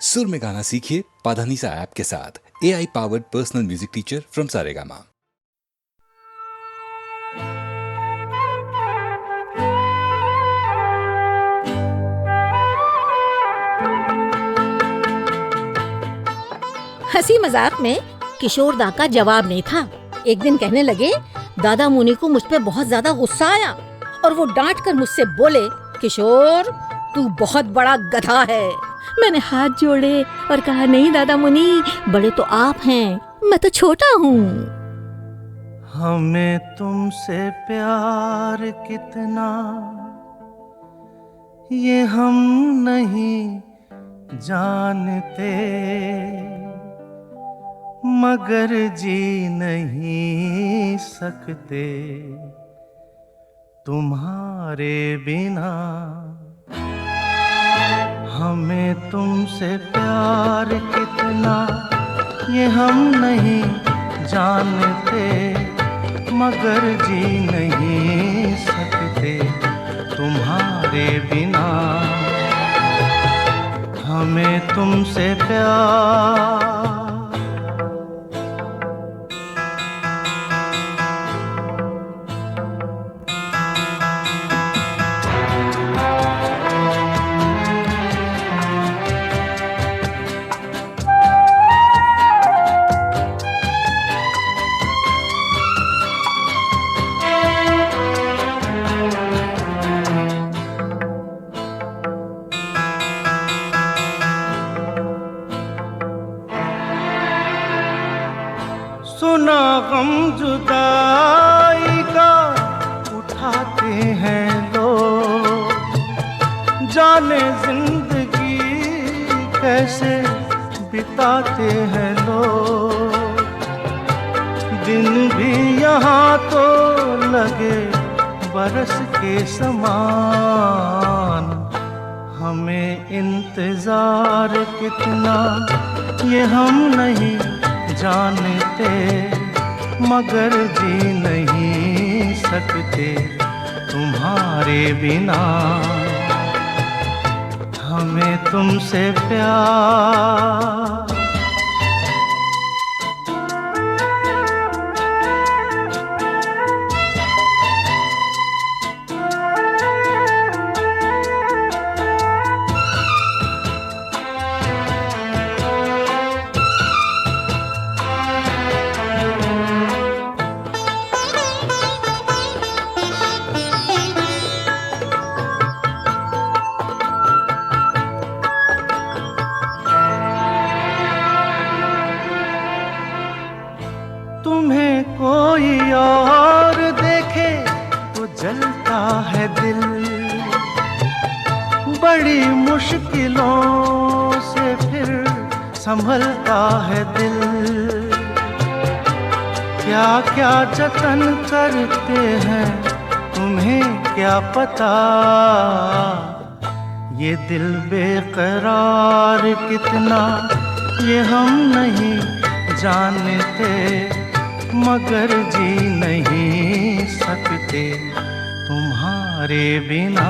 सुर में गाना सीखिए पाधानीसा ऐप के साथ। AI powered personal music teacher from Saregama. हंसी मजाक में किशोर दा का जवाब नहीं था। एक दिन कहने लगे, दादा मुनि को मुझ पे बहुत ज्यादा गुस्सा आया और वो डांट कर मुझसे बोले, किशोर तू बहुत बड़ा गधा है। मैंने हाथ जोड़े और कहा, नहीं दादा मुनि, बड़े तो आप हैं, मैं तो छोटा हूँ। हमें तुमसे प्यार कितना ये हम नहीं जानते, मगर जी नहीं सकते तुम्हारे बिना। हमें तुमसे प्यार कितना ये हम नहीं जानते, मगर जी नहीं सकते तुम्हारे बिना। हमें तुमसे प्यार सुना गम जुदाई का उठाते हैं लोग, जाने जिंदगी कैसे बिताते हैं लोग। दिन भी यहाँ तो लगे बरस के समान, हमें इंतजार कितना ये हम नहीं जानते, मगर जी नहीं सकते तुम्हारे बिना। हमें तुमसे प्यार तुम्हें कोई और देखे तो जलता है दिल, बड़ी मुश्किलों से फिर संभलता है दिल। क्या क्या जतन करते हैं तुम्हें क्या पता, ये दिल बेकरार कितना ये हम नहीं जानते, मगर जी नहीं सकते तुम्हारे बिना।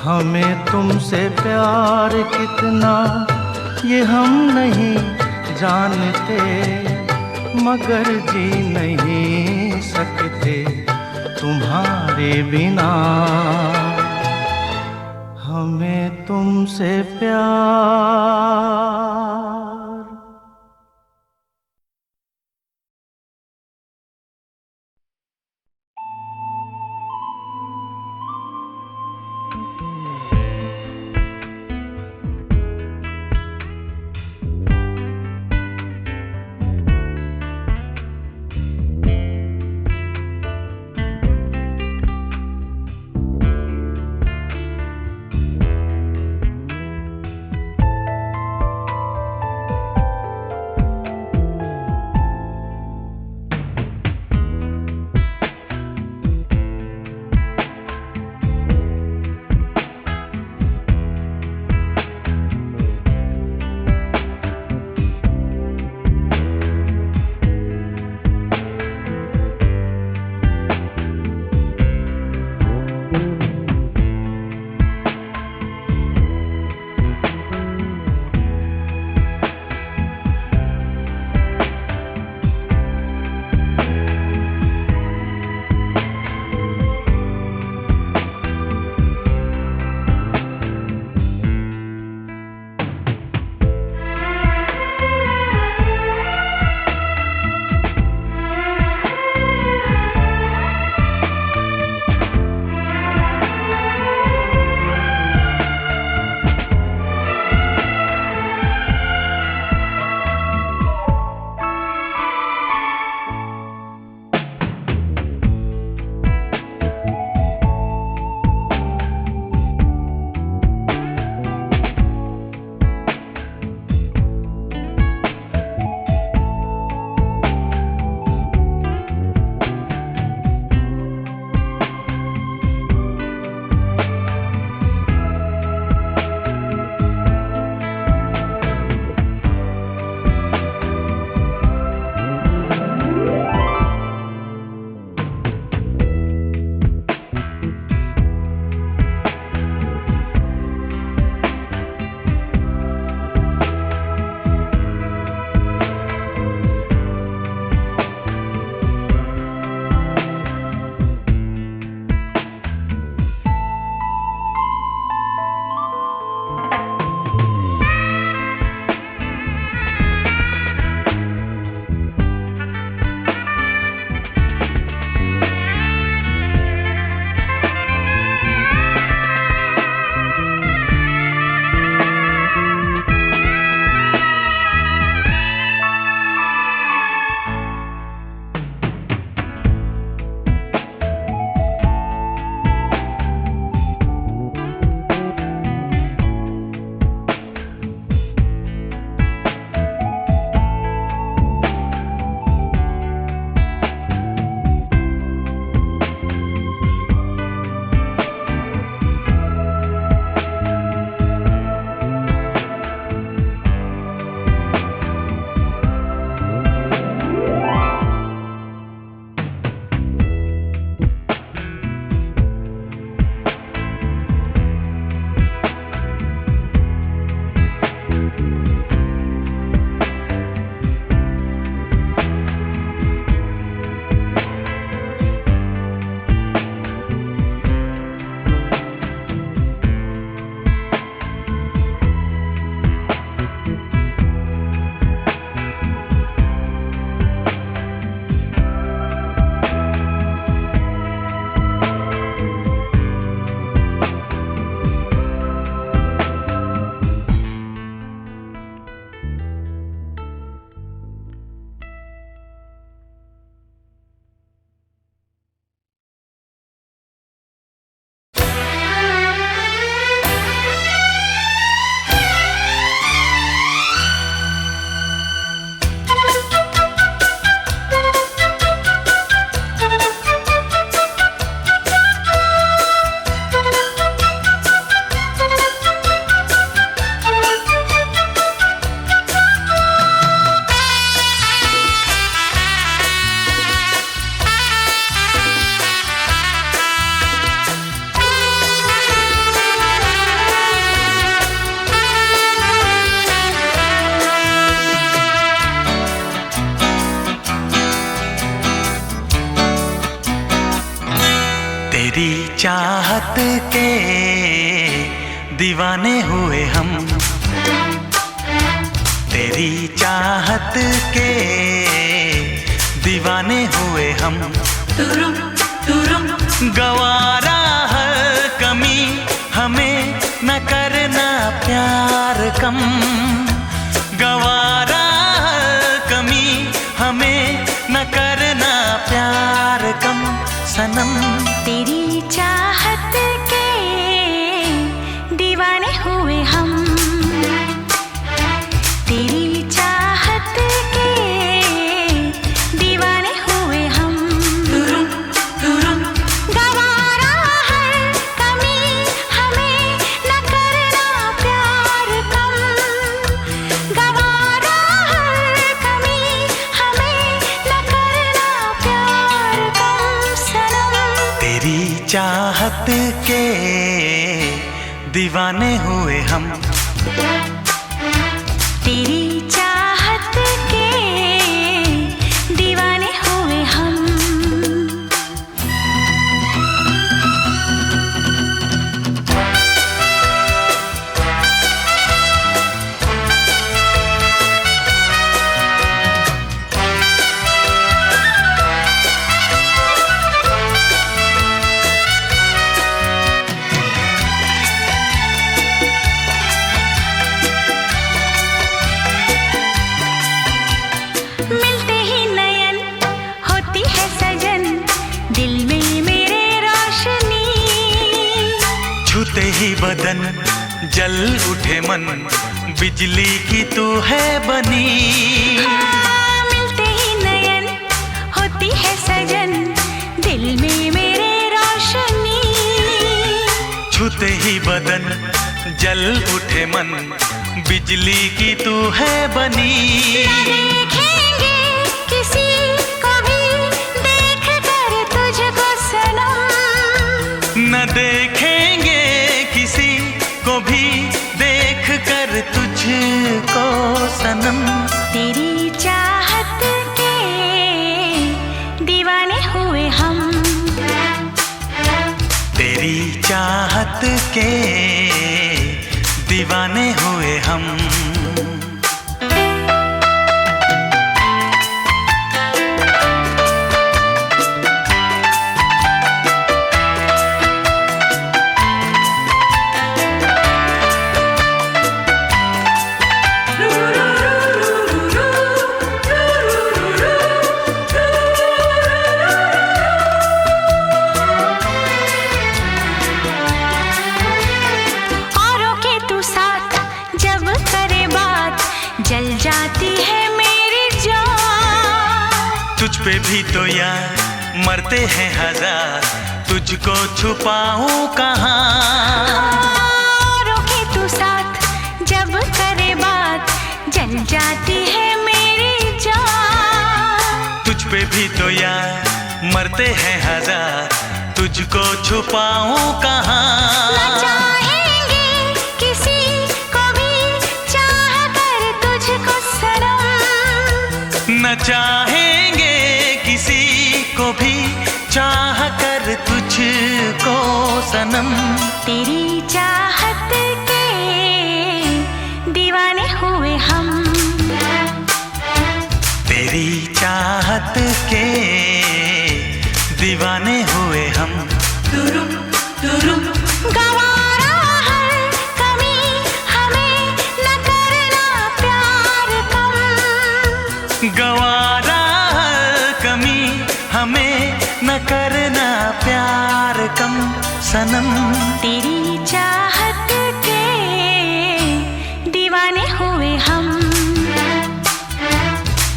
हमें तुमसे प्यार कितना ये हम नहीं जानते, मगर जी नहीं सकते तुम्हारे बिना। हमें तुमसे प्यार चाहत के दीवाने हुए हम, तेरी चाहत के दीवाने हुए हम। गवारा हर कमी हमें न करना प्यार कम, गवारा हर कमी हमें न करना प्यार कम सनम। तेरी चाहत के दीवाने हुए हम, तेरी चाहत के दीवाने हुए हम। गवारा हर कमी हमें न करना प्यार कम, गवारा हर कमी हमें न करना प्यार कम सनम। तेरी चाहत के दीवाने हुए हम, तेरी चाहत के दीवाने हुए हम। मिलते ही नयन होती है सजन, दिल में मेरे रोशनी। छूते ही बदन जल उठे मन, बिजली की तू है बनी। मिलते ही नयन होती है सजन, दिल में मेरे रोशनी। छूते ही बदन जल उठे मन, बिजली की तू है बनी। देखेंगे किसी को भी देख कर तुझको सनम, न देखेंगे किसी को भी देख कर तुझको सनम। तेरी चाहत के दीवाने हुए हम, तेरी चाहत के दीवाने हुए हम। औरों के तू साथ जब करे बात, जल जाती है मेरी जान। तुझ पे भी तो यार मरते हैं हजार, तुझको छुपाऊं कहाँ। औरों के तू साथ जब करे बात, जल जाती है मेरी जान। तुझ पे भी तो यार मरते हैं हजार, तुझको छुपाऊं न कहाँ। चाहेंगे किसी को भी चाह कर तुझको सनम, न चाहेंगे किसी को भी चाह कर तुझको सनम। तेरी चाहत के दीवाने हुए हम, तेरी चाहत के दीवाने हुए हम। गवारा हर कमी हमें न करना प्यार कम, गवारा हर कमी हमें न करना प्यार कम सनम। तेरी चाहत के दीवाने हुए हम,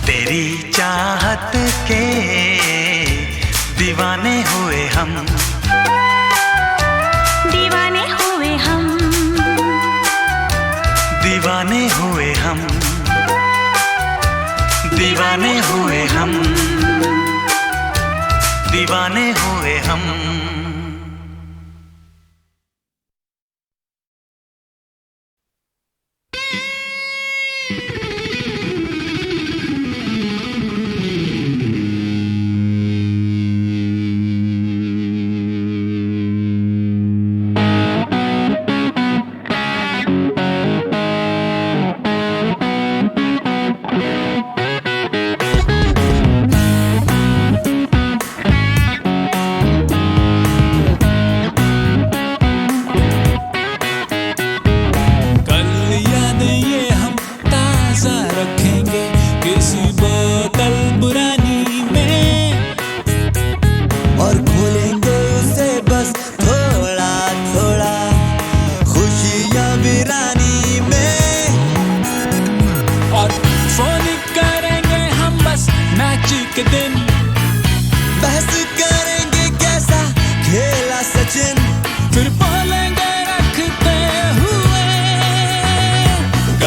तेरी चाहत के दीवाने हुए हम। दीवाने हुए हम, दीवाने हुए हम, दीवाने हुए हम, दीवाने हुए हम।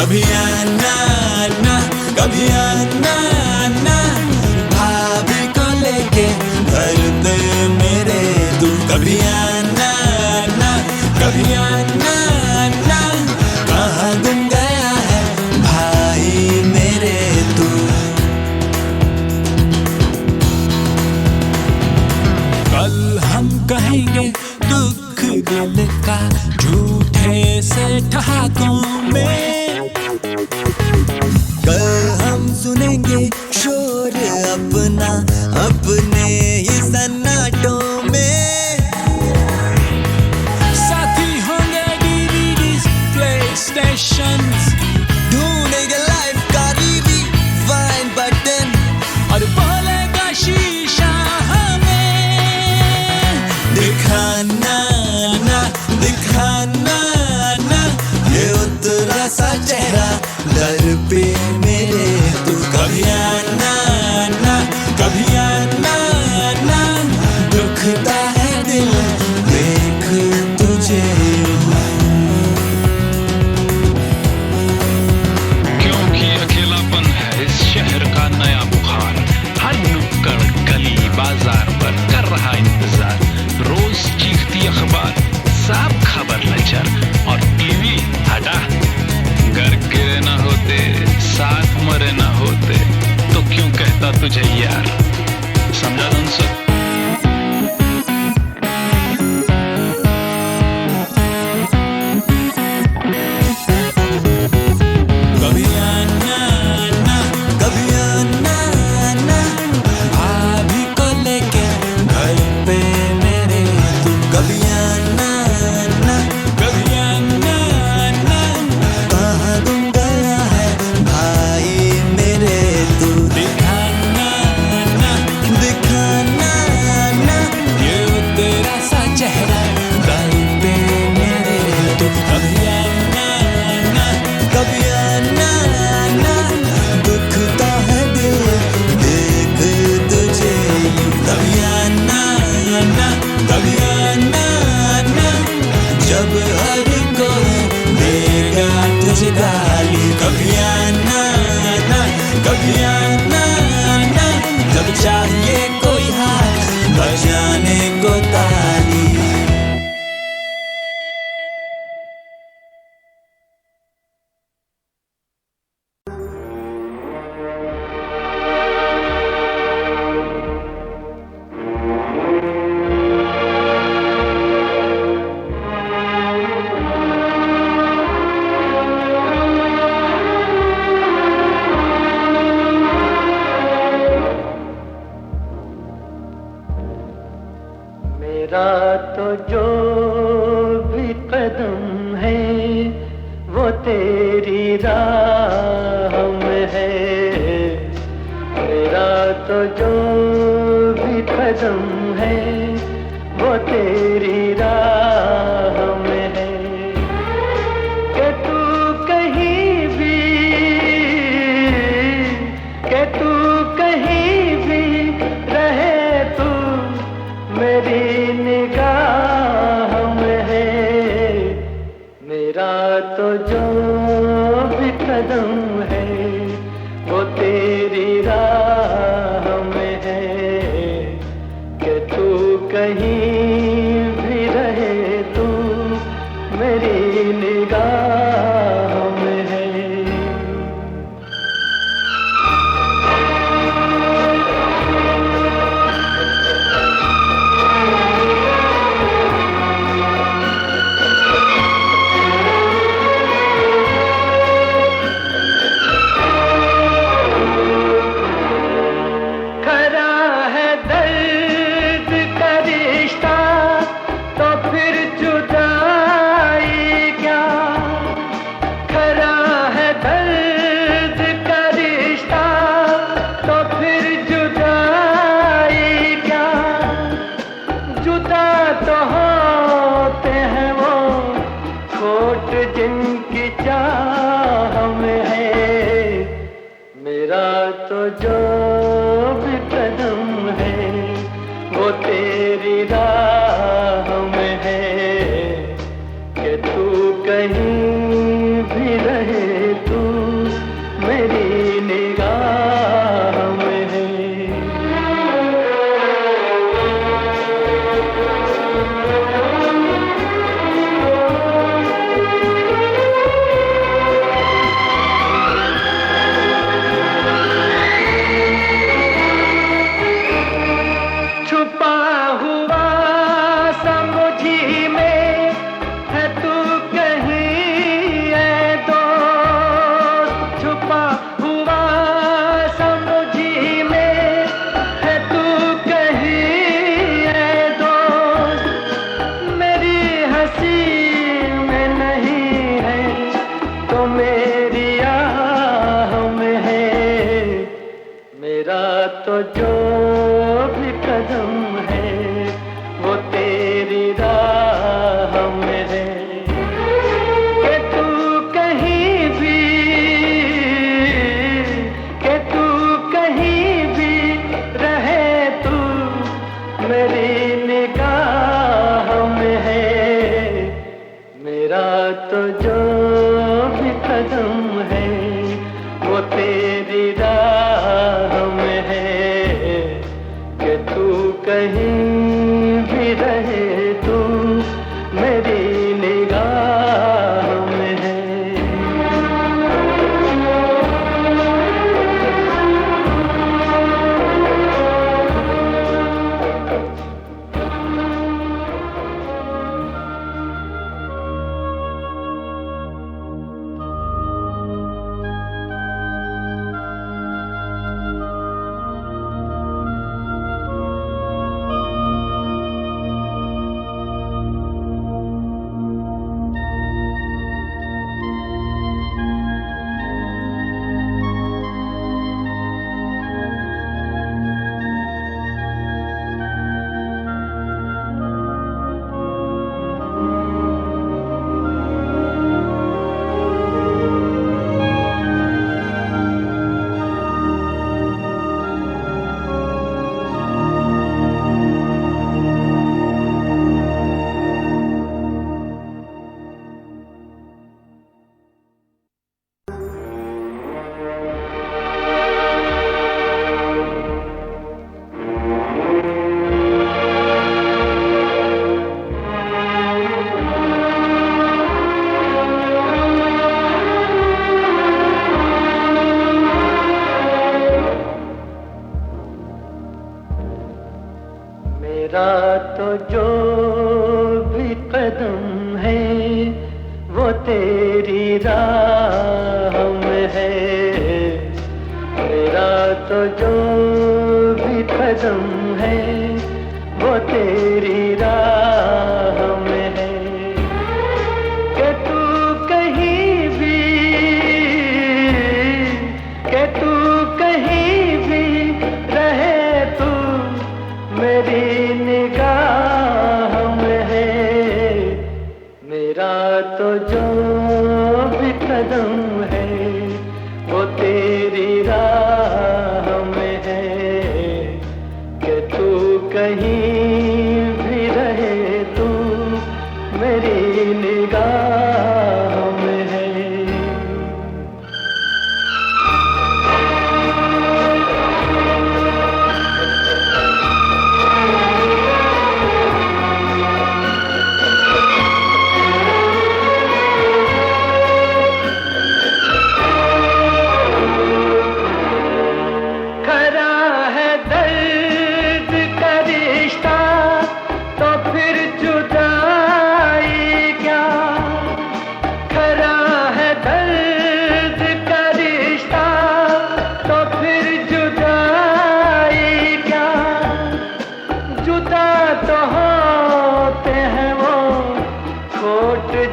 कभी आना आना, कभी आना आना, भाभी को लेके घर पे मेरे तू। कभी आना आना, कभी आना आना, कहाँ गुम गया है भाई मेरे तू। कल हम कहेंगे दुख दिल का झूठे से ठहाकों में, कल हम सुनेंगे शोर अपना अपने ही सन्नाटों में। साथी होंगे DVDs, PlayStations, ढूंढेंगे लाइफ का रिवाइंड बटन, और बोलेगा शीशा हमें दिखाना ना, दिखाना ना, ये उतरा सा चेहरा दर पे मेरे तू। कभी आना ना, कभी आना ना, दुखता है दिल देख तुझे। क्योंकि अकेलापन है इस शहर का नया बुखार, हर नुक्कड़ गली बाजार पर कर रहा इंतजार। रोज चीखती अखबार, साफ खबर लचर, और टीवी हटा। घर गिरे न होते, साथ मरे न होते, तो क्यों कहता तुझे यार। समझा तुमसे? कभी आना ना, कभी आना ना, भाभी को लेके घर पे मेरे तू। कभी आना ना, कभी आना ना, कहाँ गुम गया है भाई मेरे तू। दिखाना ना, दिखाना ना, ये तेरा सा चेहरा दर पे मेरे तू। कभी आना ना, कभी आना ना, दुखता है दिल देख तुझे। कभी आना ना, कभी आना ना, जब हर कोई देगा तुझे गाली। कभी आना ना, कभी आना ना, जब चाहिए कोई हाथ बजाने को ताली। मेरा तो जो भी कदम है वो तेरी राह में है। मेरा तो जो भी कदम है वो तेरी राह में है। कि तू कहीं भी, कि तू कहीं भी रहे तू मेरी निगाह में है। मेरा तो जो भी कदम है वो तेरी राह में है। कि तू कहीं भी रहे तू मेरी निगाह में है। खरा है दर्द का रिश्ता मेरी आह में है। मेरा तो जो भी कदम है वो तेरी राह में है। कि तू कहीं भी, कि तू कहीं भी रहे, तू मेरी निगाह में है। मेरा तो जो भी कदम है वो तेरी राह में है। कि तू कहीं भी रहे, तू मेरी निगाह में है। मेरा तो जो भी कदम है वो तेरी राह में है। मेरा तो जो भी कदम है वो तेरी राह में है। कि तू कहीं भी, कि तू कहीं भी रहे, तू मेरी निगाह में है। मेरा तो जो भी कदम है वो तेरी राह में है। कि तू कहीं भी रहे, तू मेरी निगाह में है।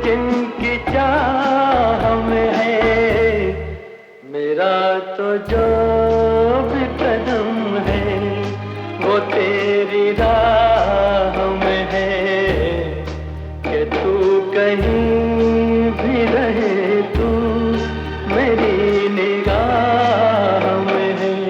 जिनकी चाह में है। मेरा तो जो भी कदम है वो तेरी राह में है। कि तू कहीं भी रहे, तू मेरी निगाह में है।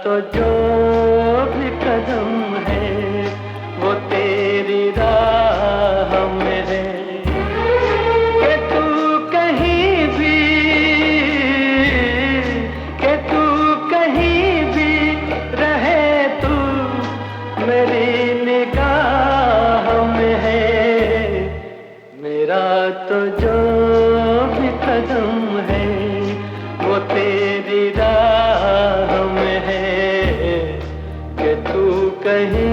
तो जो भी कदम है वो तेरी राह में है। कि तू कहीं भी, तेरी राह में है कि तू कहीं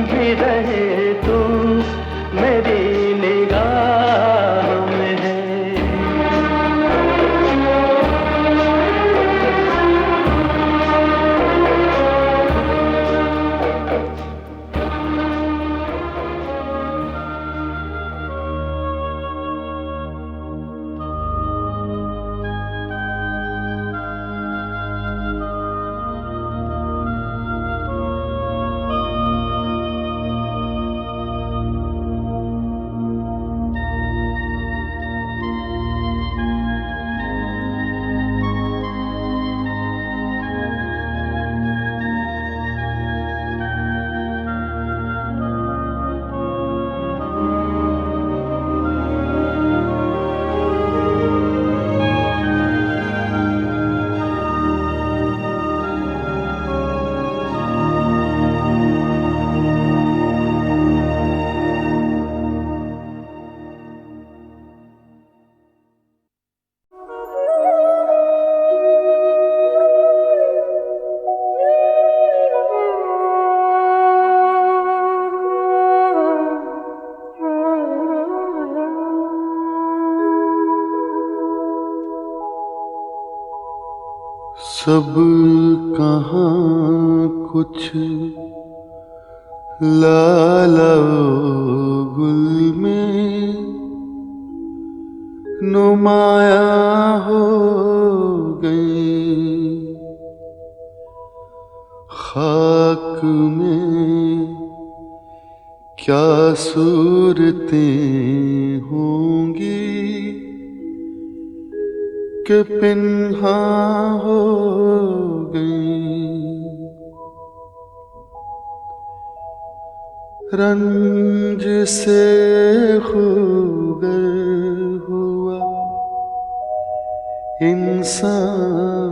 भी रहे, तू मेरी निगाह में है। सब कहाँ कुछ लाला गुल में नुमाया हो गए, खाक में क्या सूरतें होंगी कि पिन्हा हो गई। रंज से खूगर हुआ इंसान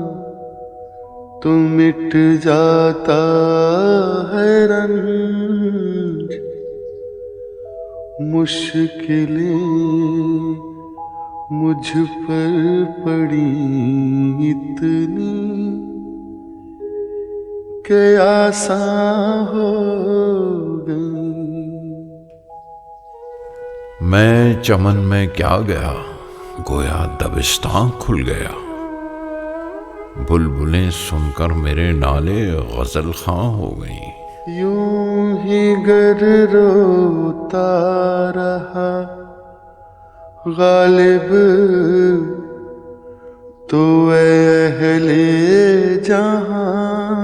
तो मिट जाता है रंज, मुश्किलें मुझ पर पड़ी इतनी कि आसान हो गई। मैं चमन में क्या गया, गोया दबिस्तां खुल गया। बुलबुलें सुनकर मेरे नाले गजल खां हो गई। यूं ही गर रोता रहा गालिब तो अहले जहां,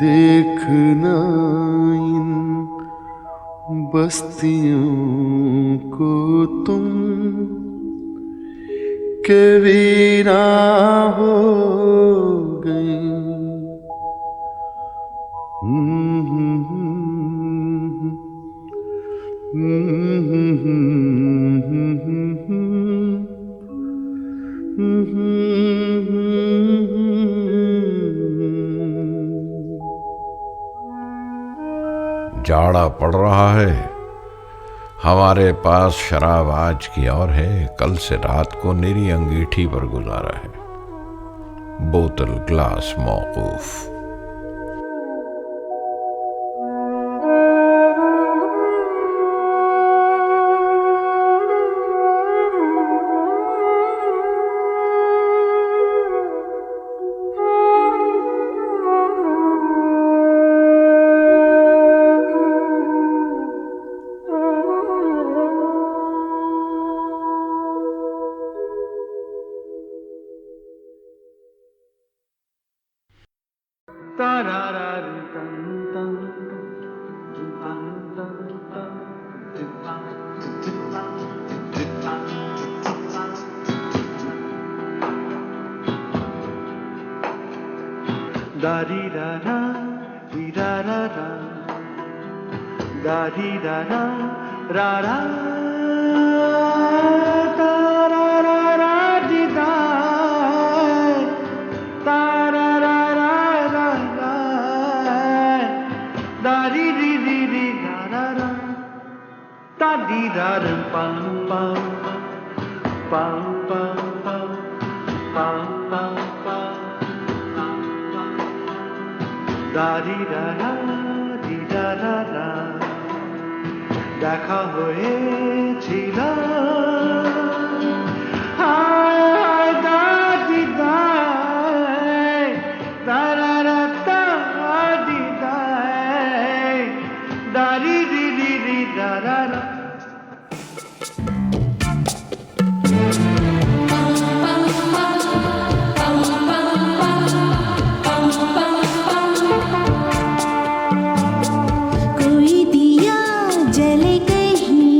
देखना इन बस्तियों को तुम के वीरा हो गई। जाड़ा पड़ रहा है, हमारे पास शराब आज की और है, कल से रात को निरी अंगीठी पर गुजारा है। बोतल ग्लास मौकूफ। दारी रा रा री रा रा रा, दारी रा रा रा रा, ता रा रा रा दी दा, ता रा रा रा रा रा, दारी री री री रा रा रा, ता दी रा रा पम पम पम पम पम पा पा पा दारी रा रा दी रा रा रा দেখা হয়েছিল হায় দাদি দায় দারারা দাদি দায় দারি রি রি রি দারারা कोई दिया जले कहीं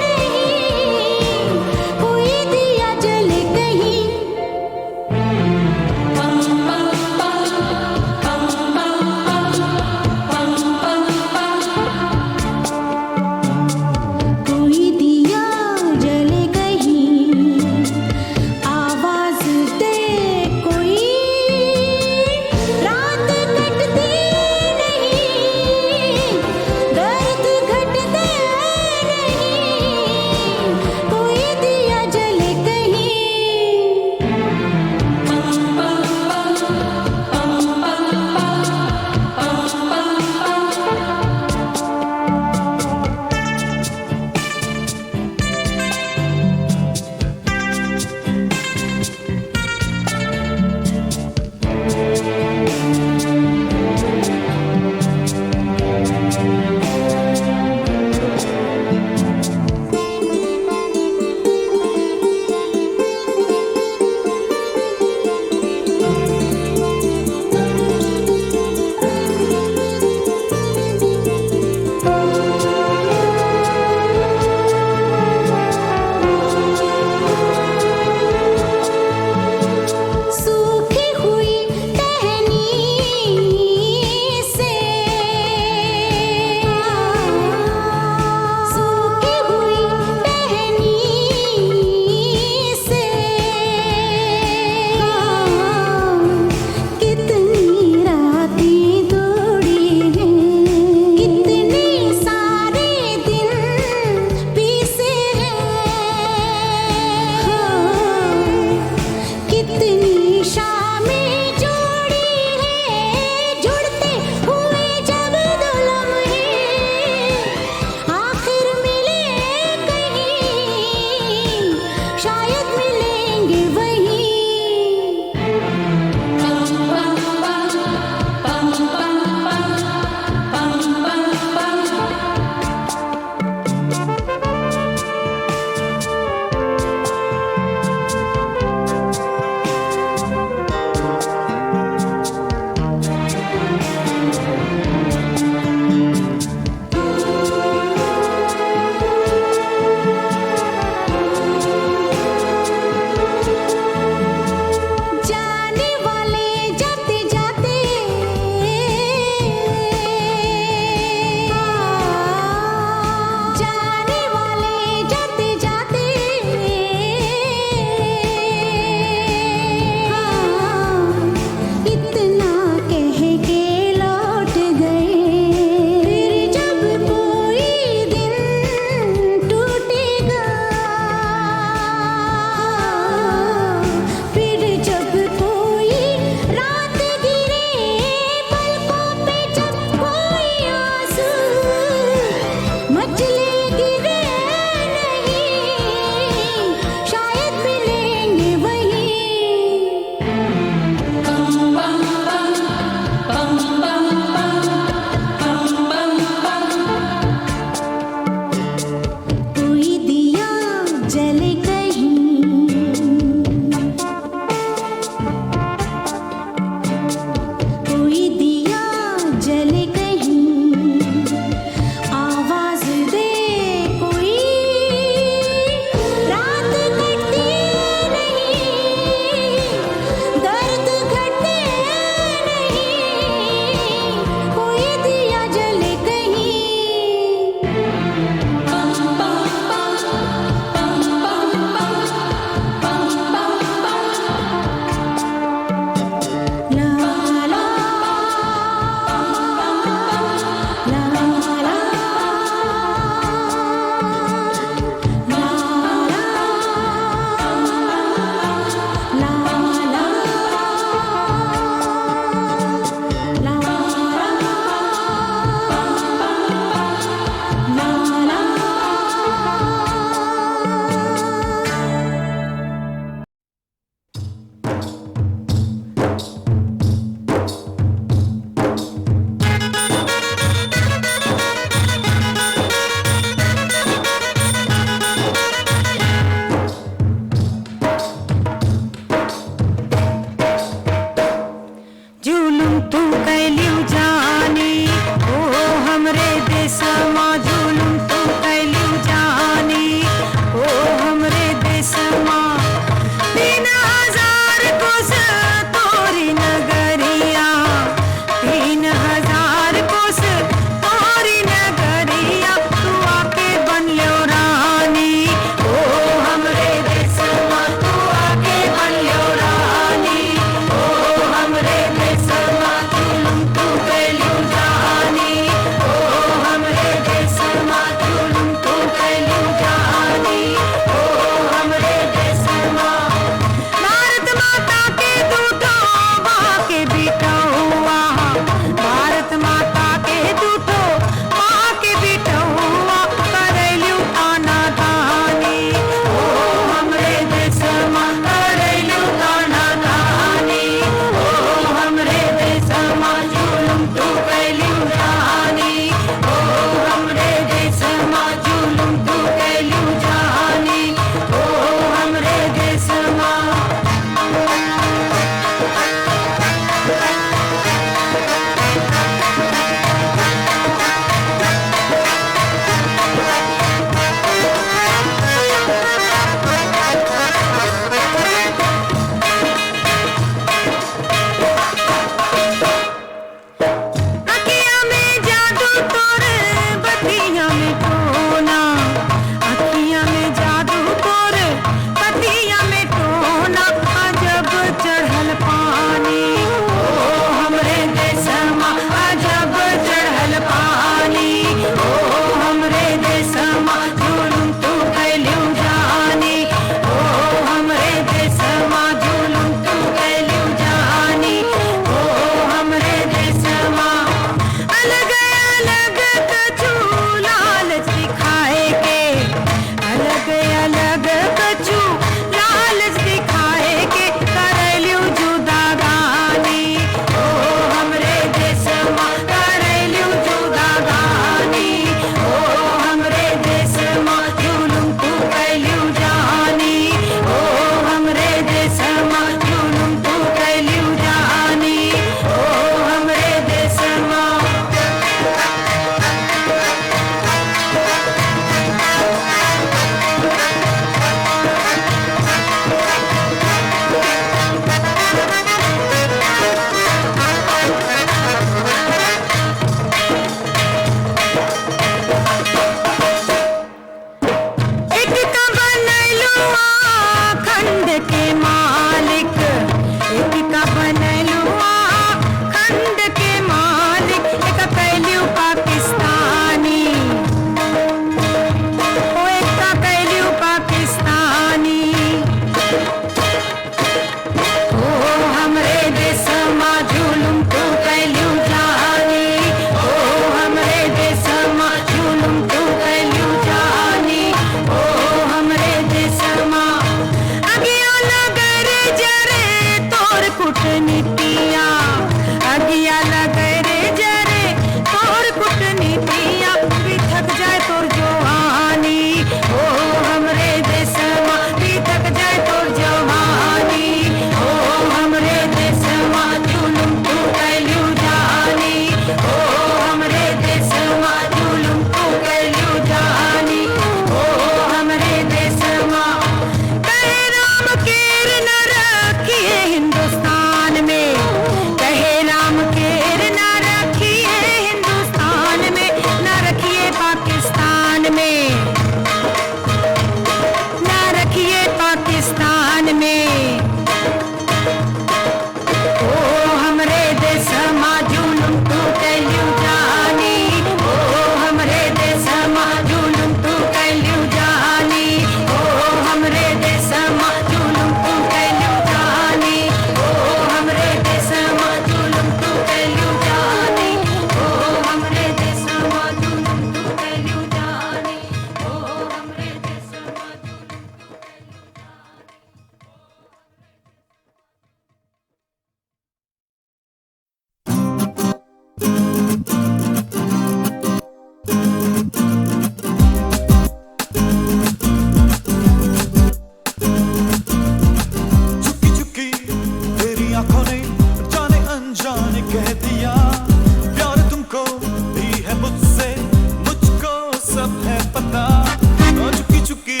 चुकी चुकी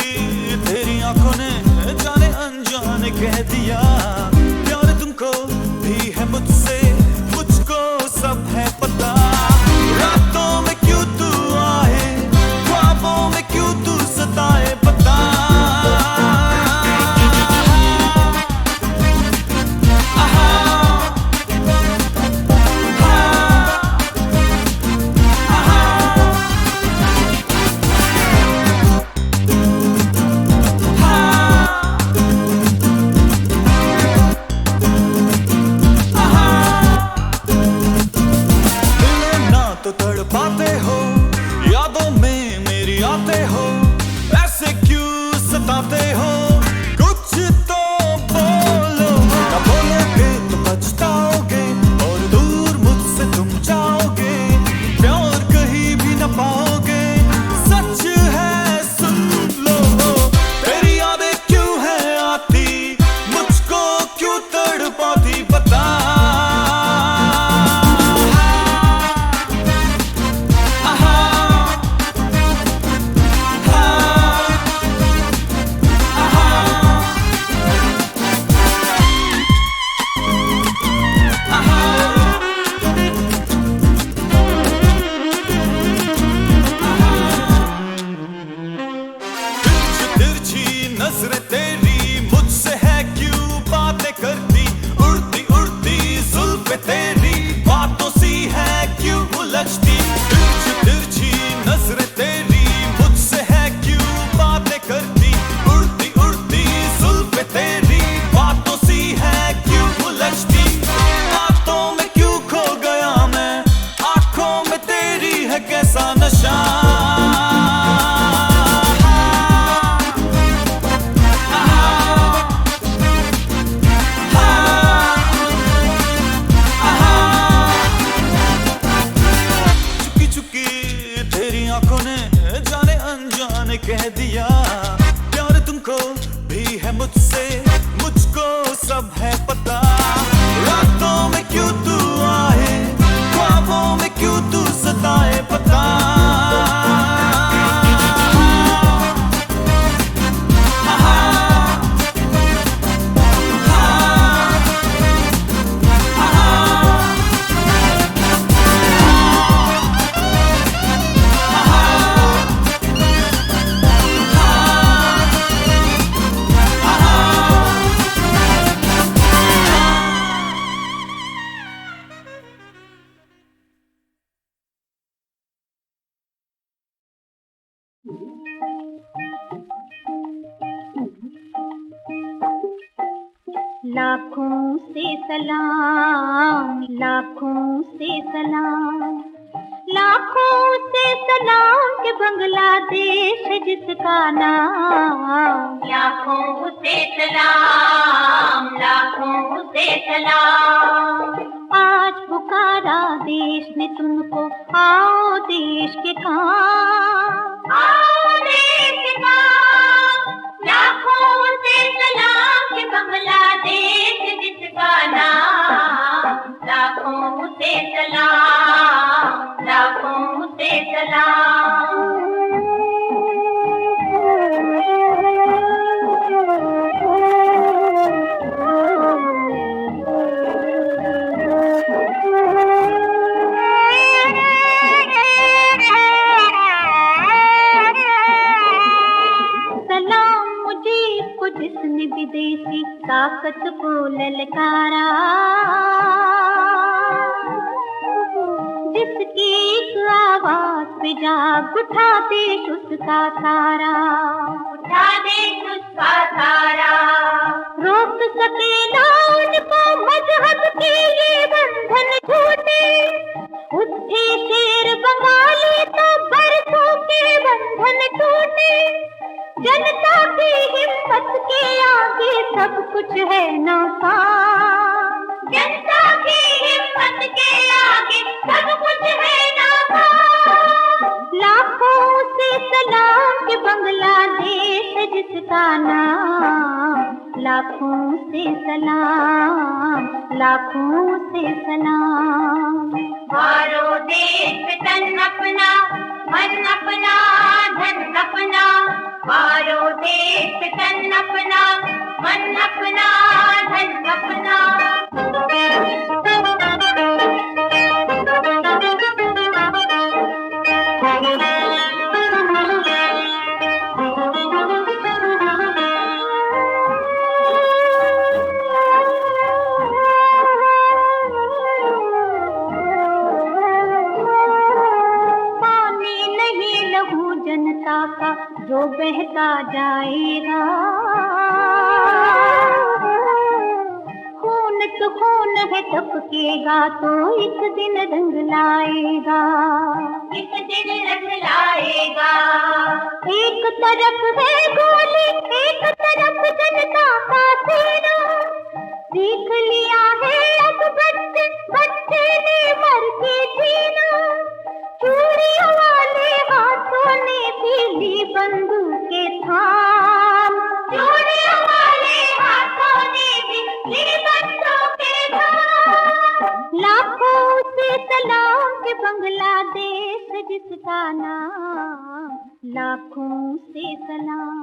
तेरी आंखों ने जाने अनजाने कह दिया प्यार तुमको भी है मुझसे, मुझको सब है पता। रातों में क्यों तू आए, ख्वाबों में क्यों तू सताए, बता। तो तड़पाते हो, यादों में मेरी आते हो, ऐसे क्यों सताते हो, कुछ तो बोलो। ना बोलोगे तो पछताओगे और दूर मुझसे तुम जाओगे, प्यार कहीं भी न पाओगे, सच है सुन लो। तेरी यादें क्यों है आती, मुझको क्यों तड़पाती, बता। नजरें तेरी मुझसे है क्यों बातें करती, उड़ती उड़ती जुल्फे तेरी बातों सी है क्यों उलझती। तिरछी तिरछी नजरें तेरी मुझसे है क्यों बातें करती, उड़ती उड़ती जुल्फे तेरी बातों सी है क्यों उलझती। बातों में क्यों खो गया मैं, आंखों में तेरी है कैसा नशा। आंखों ने जाने अनजाने कह दिया प्यार तुमको भी है मुझसे, मुझको सब है पता। रातों में क्यों तू आए, ख्वाबों में क्यों तू सताए, पता। लाखों से सलाम, लाखों से सलाम, लाखों से सलाम के बांग्लादेश है जिसका नाम। लाखों से सलाम, लाखों से सलाम। आज पुकारा देश ने तुमको, आओ देश के काम, आओ देश के काम। लाखों से सलाम के बांग्लादेश जिसका नाम। लाखों से सलाम, लाखों से सलाम। जिसने विदेशी ताकत को ललकारा, जिसकी एक आवाज पे जाग उठा देश उसका सारा, उठा देश उसका सारा। रोक सके ना उनको मजहब के ये बंधन झूठे, उठे शेर बंगाली तो बरसों के बंधन टूटे। जनता की हिम्मत के आगे सब कुछ है नाकाम। जनता की हिम्मत के आगे सब कुछ है नाकाम। लाखों से सलाम के बांग्लादेश है जिसका नाम। लाखों से सलाम, लाखों से सलाम। मारो देश तन अपना, मन अपना, धन अपना, मारो देश तन अपना, मन अपना, धन अपना। जनता का जो बहता जाएगा, खून तो खून है टपकेगा तो एक दिन रंग लाएगा, एक दिन रंग लाएगा। एक तरफ है गोली, एक तरफ जनता का सीना, सीख लिया है अब बच्चे बच्चे ने मर के जीना। चूड़ियों वाले हाथों ने भी ली बंदूकें थाम, चूड़ियों वाले हाथों ने भी ली बंदूकें थाम। लाखों से सलाम के बांग्लादेश जिसका नाम, लाखों से सलाम।